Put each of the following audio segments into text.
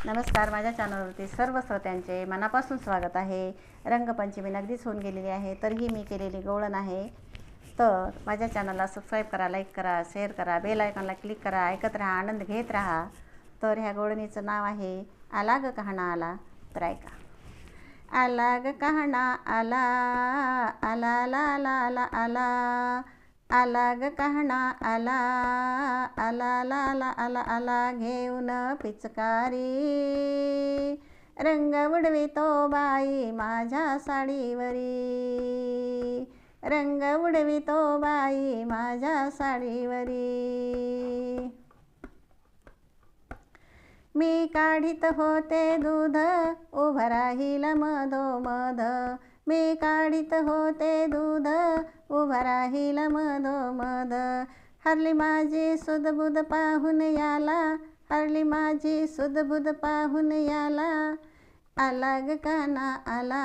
नमस्कार, माझ्या चॅनलवरती सर्व श्रोत्यांचे मनापासून स्वागत आहे. रंगपंचमी अगदीच होऊन गेलेली आहे, तरीही मी केलेली गवळण आहे. तर माझ्या चॅनलला सबस्क्राईब करा, लाईक करा, शेअर करा, बेल आयकॉनला क्लिक करा, ऐकत राहा, आनंद घेत राहा. तर ह्या गवळणीचं नाव आहे आला ग कहाणा आला. तर ऐका. आला ग कहाणा आला, आला आला आला आला आला, आला ग कहाणा आला, आला आला आला आला आला, घेऊन पिचकारी रंग उडवितो बाई माझ्या साडीवरी, रंग उडवितो बाई माझ्या साडीवरी. मी काढीत होते दूध, उभं राहील मधोमध, मी काढीत होते दूध, उभं राहील मधोमध. हरली माझी सुदबुद पाहून याला, हरली माझी सुदबुद पाहून याला, आला ग कहाणा आला,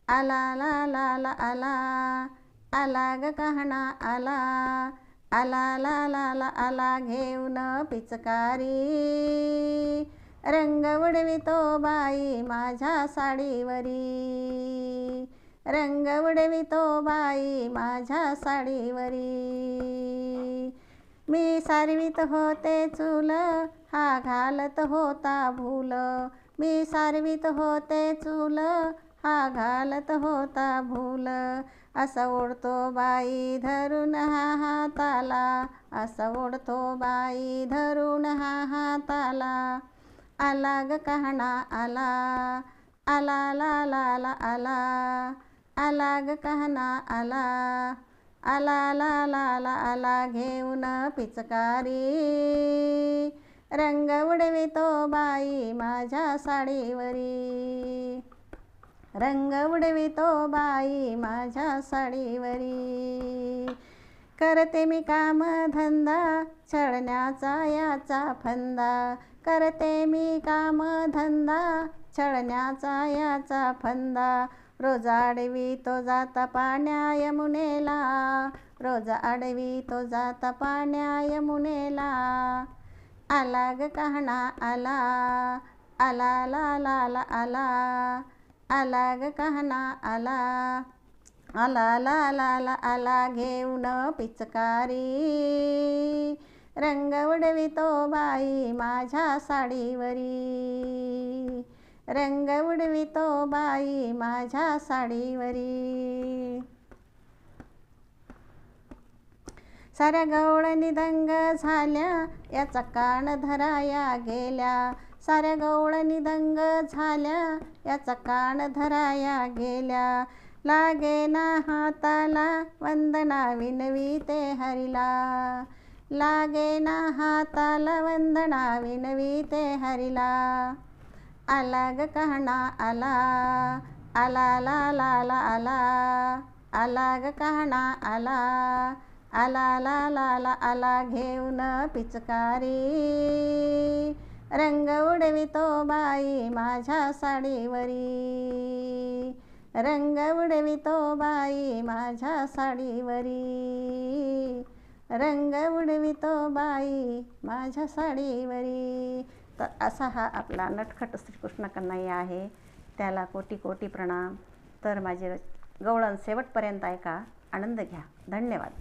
आला आला आला आला आला, आला ग कहाणा आला, आला आला आला आला आला, घेऊन पिचकारी रंग उडवितो बाई माझ्या साडीवरी, रंग उडवितो बाई माझ्या साडीवरी. मी सारवीत होते चूल, हा घालत होता भूल, मी सारवीत होते चूल, हा घालत होता भूल. असा ओढतो बाई धरून हा हाताला, असा ओढतो बाई धरून हा हाताला, आला ग कहाणा आला, आला आला आला आला आला, आला ग कहाणा आला, आला आला आला आला आला, घेऊन पिचकारी रंग उडवितो बाई माझ्या साडीवरी, रंग उडवितो बाई माझ्या साडीवरी. करते मी काम धंदा, छळण्याचा याचा फंदा, करते मी काम धंदा, छळण्याचा याचा फंदा. रोज आडवी तो जाता पाण्या यमुनेला, रोज आडवी तो जाता पाण्या यमुनेला, आला ग कहाणा आला, आला आला आला आला आला, आला ग कहाणा आला, आला आला आला आला आला, घेऊन पिचकारी रंग उडवितो बाई माझ्या साडीवरी, रंग उडवितो बाई माझ्या साडीवरी. साऱ्या गवळणी दंग झाल्या, याचा कान धराया गेल्या, साऱ्या गवळणी दंग झाल्या, याचा कान धराया गेल्या. लागे ना हाताला वंदना विनवीते हरिला, लागे ना हाताला वंदना विनवीते हरिला, आला ग कहाणा आला, आला आला आला आला आला, आला ग कहाणा आला, आला आला आला आला आला, घेऊन पिचकारी रंग उडवितो बाई माझ्या साडीवरी, रंग उडवितो बाई माझ्या साडीवरी, रंग उडवितो बाई माझ्या साडीवरी. तर असा हा आपला नटखट श्रीकृष्ण कन्हैया आहे, त्याला कोटी कोटी प्रणाम. तर माझे गवळण शेवटपर्यंत ऐका, आनंद घ्या. धन्यवाद.